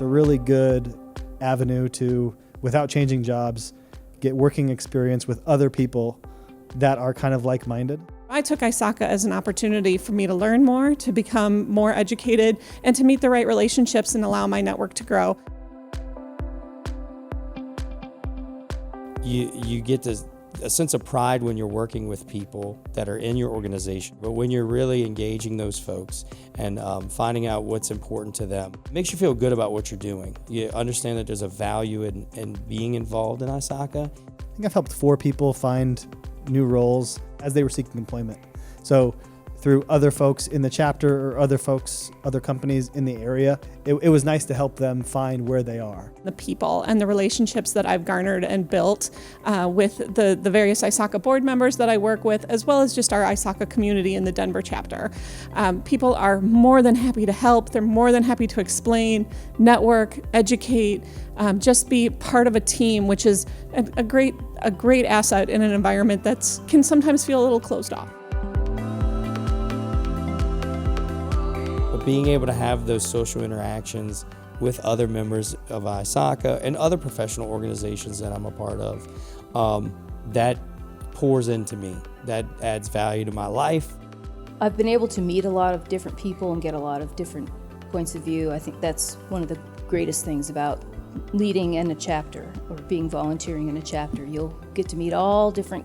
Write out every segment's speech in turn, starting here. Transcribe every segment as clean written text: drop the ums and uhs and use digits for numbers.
It's a really good avenue to, without changing jobs, get working experience with other people that are kind of like-minded. I took ISACA as an opportunity for me to learn more, to become more educated, and to meet the right relationships and allow my network to grow. You get a sense of pride when you're working with people that are in your organization, but when you're really engaging those folks and finding out what's important to them, it makes you feel good about what you're doing. You understand that there's a value in being involved in ISACA. I think I've helped 4 people find new roles as they were seeking employment. So through other folks in the chapter or other companies in the area, it was nice to help them find where they are. The people and the relationships that I've garnered and built with the various ISACA board members that I work with, as well as just our ISACA community in the Denver chapter. People are more than happy to help. They're more than happy to explain, network, educate, just be part of a team, which is a great asset in an environment that can sometimes feel a little closed off. But being able to have those social interactions with other members of ISACA and other professional organizations that I'm a part of, that pours into me. That adds value to my life. I've been able to meet a lot of different people and get a lot of different points of view. I think that's one of the greatest things about leading in a chapter or being volunteering in a chapter. You'll get to meet all different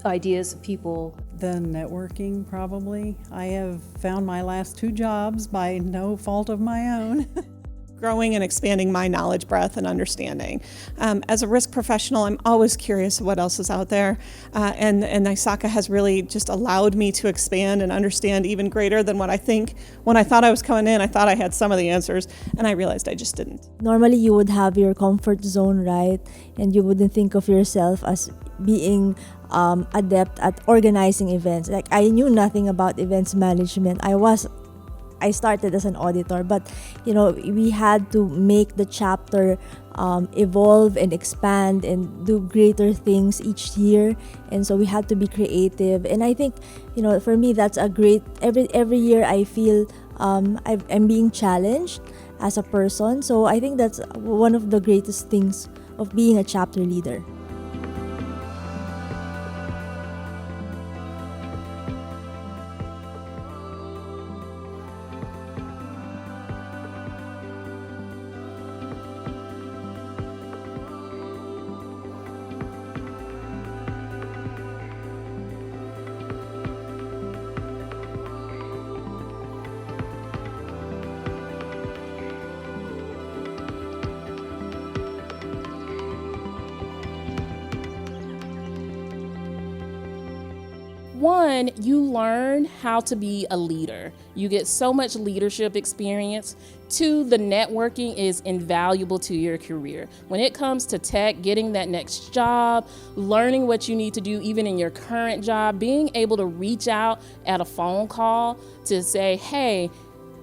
ideas of people. The networking, probably. I have found my last 2 jobs by no fault of my own. Growing and expanding my knowledge breadth and understanding. As a risk professional, I'm always curious what else is out there, and ISACA has really just allowed me to expand and understand even greater than what I think. When I thought I was coming in, I thought I had some of the answers, and I realized I just didn't. Normally, you would have your comfort zone, right? And you wouldn't think of yourself as being adept at organizing events. Like, I knew nothing about events management. I started as an auditor, but we had to make the chapter evolve and expand and do greater things each year, and so we had to be creative. And I think for me, that's a great, every year I feel I'm being challenged as a person. So I think that's one of the greatest things of being a chapter leader. One, you learn how to be a leader. You get so much leadership experience. 2, the networking is invaluable to your career. When it comes to tech, getting that next job, learning what you need to do even in your current job, being able to reach out at a phone call to say, hey,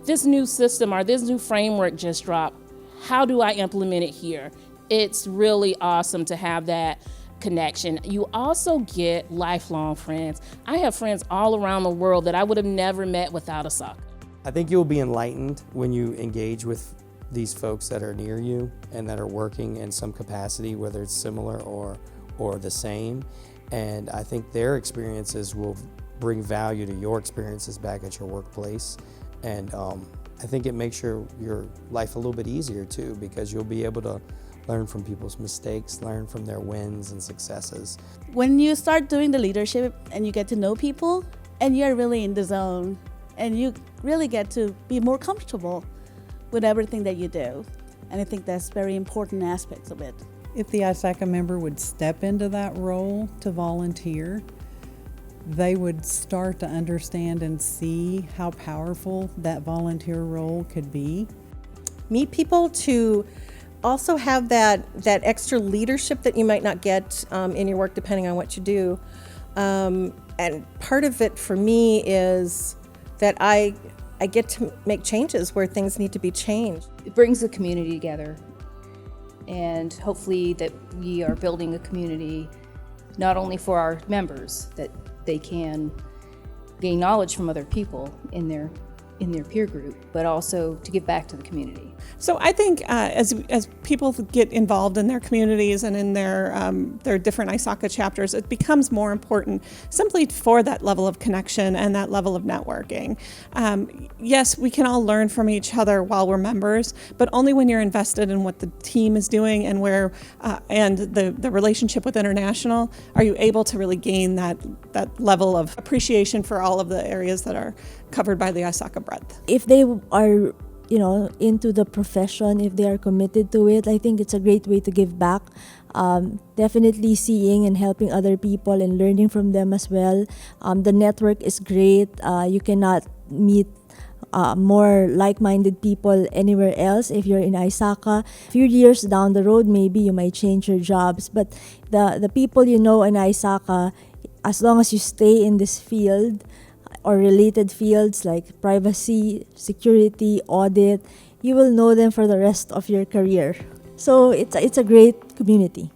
this new system or this new framework just dropped. How do I implement it here? It's really awesome to have that connection. You also get lifelong friends. I have friends all around the world that I would have never met without ISACA. I think you'll be enlightened when you engage with these folks that are near you and that are working in some capacity, whether it's similar or the same. And I think their experiences will bring value to your experiences back at your workplace. And I think it makes your life a little bit easier too, because you'll be able to learn from people's mistakes, learn from their wins and successes. When you start doing the leadership and you get to know people and you're really in the zone and you really get to be more comfortable with everything that you do. And I think that's very important aspects of it. If the ISACA member would step into that role to volunteer, they would start to understand and see how powerful that volunteer role could be. Meet people to also have that extra leadership that you might not get in your work depending on what you do. And part of it for me is that I get to make changes where things need to be changed. It brings the community together, and hopefully that we are building a community not only for our members, that they can gain knowledge from other people in their peer group, but also to give back to the community. So I think as people get involved in their communities and in their different ISACA chapters, it becomes more important simply for that level of connection and that level of networking. Yes, we can all learn from each other while we're members, but only when you're invested in what the team is doing and and the relationship with international are you able to really gain that level of appreciation for all of the areas that are covered by the ISACA breadth. If they are into the profession, if they are committed to it, I think it's a great way to give back. Definitely seeing and helping other people and learning from them as well. The network is great. You cannot meet more like-minded people anywhere else if you're in ISACA. A few years down the road, maybe you might change your jobs, but the people you know in ISACA, as long as you stay in this field or related fields like privacy, security, audit, you will know them for the rest of your career. So it's a great community.